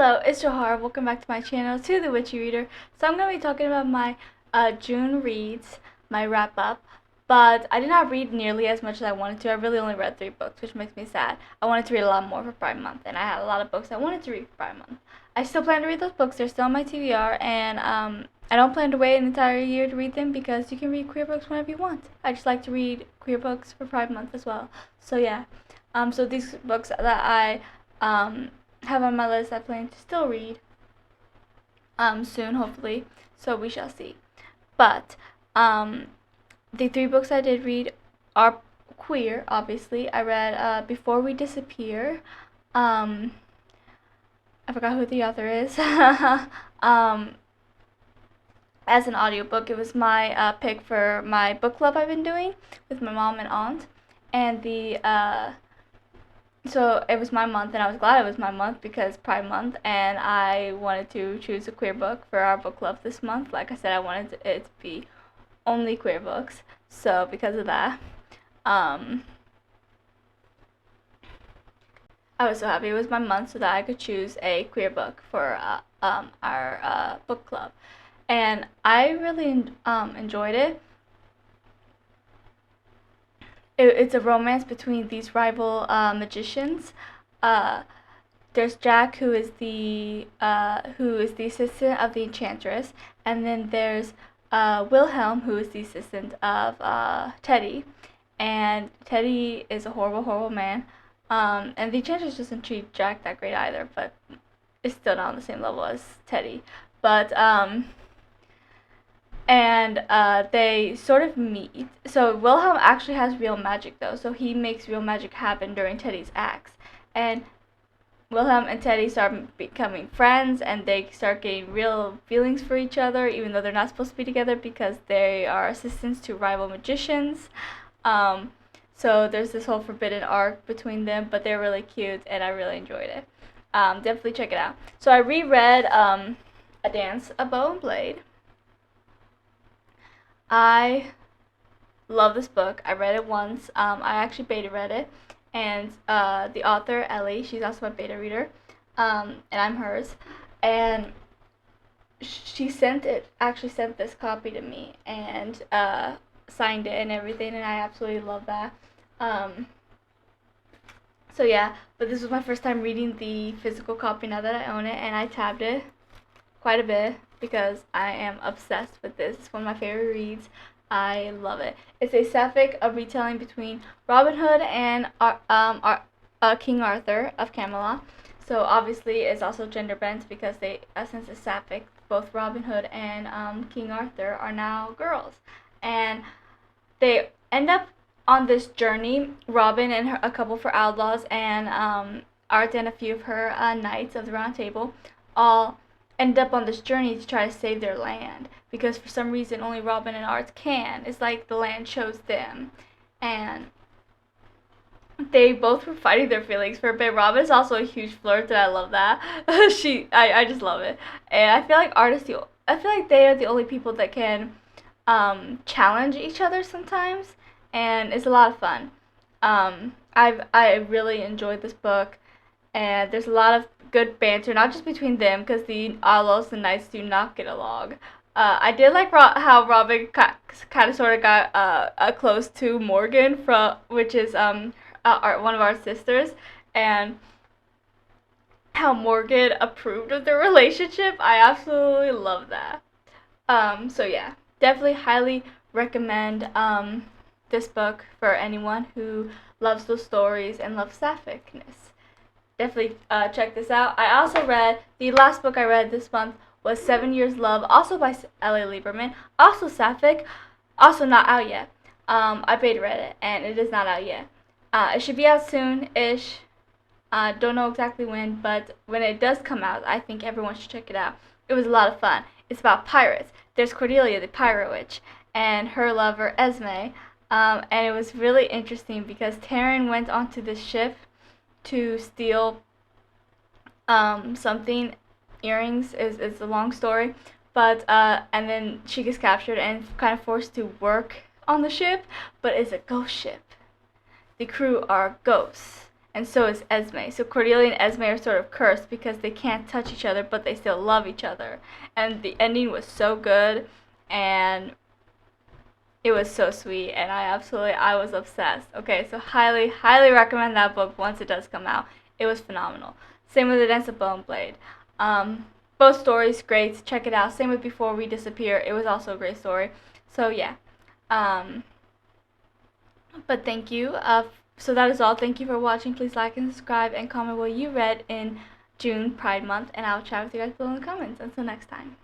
Hello, it's Johar. Welcome back to my channel, to The Witchy Reader. So I'm going to be talking about my June reads, my wrap up. But I did not read nearly as much as I wanted to. I really only read 3 books, which makes me sad. I wanted to read a lot more for Pride Month, and I had a lot of books I wanted to read for Pride Month. I still plan to read those books. They're still on my TBR, and I don't plan to wait an entire year to read them because you can read queer books whenever you want. I just like to read queer books for Pride Month as well. So yeah. So these books that I have on my list, I plan to still read soon, hopefully. So we shall see. But the 3 books I did read are queer. Obviously, I read Before We Disappear. I forgot who the author is. As an audiobook, it was my pick for my book club I've been doing with my mom and aunt, and so it was my month, and I was glad it was my month because Pride Month, and I wanted to choose a queer book for our book club this month. Like I said, I wanted it to be only queer books, so because of that, I was so happy it was my month so that I could choose a queer book for our book club, and I really enjoyed it. It's a romance between these rival magicians. There's Jack, who is the assistant of the enchantress, and then there's Wilhelm, who is the assistant of Teddy, and Teddy is a horrible, horrible man. And the enchantress doesn't treat Jack that great either, but it's still not on the same level as Teddy. But they sort of meet. So Wilhelm actually has real magic though, so he makes real magic happen during Teddy's acts. And Wilhelm and Teddy start becoming friends, and they start getting real feelings for each other, even though they're not supposed to be together because they are assistants to rival magicians. So there's this whole forbidden arc between them, but they're really cute, and I really enjoyed it. Definitely check it out. So I reread A Dance, a Bow and Blade. I love this book. I read it once. I actually beta read it, and the author Ellie, she's also my beta reader, and I'm hers. And she actually sent this copy to me, and signed it and everything, and I absolutely love that. So yeah, but this was my first time reading the physical copy now that I own it, and I tabbed it quite a bit because I am obsessed with this. It's one of my favorite reads. I love it. It's a sapphic retelling between Robin Hood and King Arthur of Camelot. So obviously it's also gender bent because since it's sapphic, both Robin Hood and King Arthur are now girls, and they end up on this journey. Robin and a couple for outlaws, and Art and a few of her knights of the Round Table all end up on this journey to try to save their land, because for some reason only Robin and Art can. It's like the land chose them, and they both were fighting their feelings for a bit. Robin is also a huge flirt, and I love that. I just love it, and I feel like I feel like they are the only people that can challenge each other sometimes, and it's a lot of fun. I really enjoyed this book, and there's a lot of good banter, not just between them, because the outlaws and knights do not get along. I did like how Robin kind of sort of got close to Morgan, which is one of our sisters, and how Morgan approved of their relationship. I absolutely love that. So yeah, definitely highly recommend this book for anyone who loves those stories and loves sapphicness. Definitely check this out. I also read, the last book I read this month was 7 Years Love, also by Ellie Lieberman, also sapphic, also not out yet. I beta read it, and it is not out yet. It should be out soon-ish. Don't know exactly when, but when it does come out, I think everyone should check it out. It was a lot of fun. It's about pirates. There's Cordelia, the pirate witch, and her lover, Esme. And it was really interesting because Taryn went onto this ship to steal something, earrings. Is a long story, but and then she gets captured and kind of forced to work on the ship, but it's a ghost ship. The crew are ghosts, and so is Esme. So Cordelia and Esme are sort of cursed because they can't touch each other, but they still love each other. And the ending was so good, and it was so sweet, and I was obsessed. Okay, so highly, highly recommend that book once it does come out. It was phenomenal. Same with The Dance of Bone Blade. Both stories great. Check it out. Same with Before We Disappear. It was also a great story. So yeah. Um, but thank you. So that is all. Thank you for watching. Please like and subscribe and comment what you read in June Pride Month, and I'll chat with you guys below in the comments. Until next time.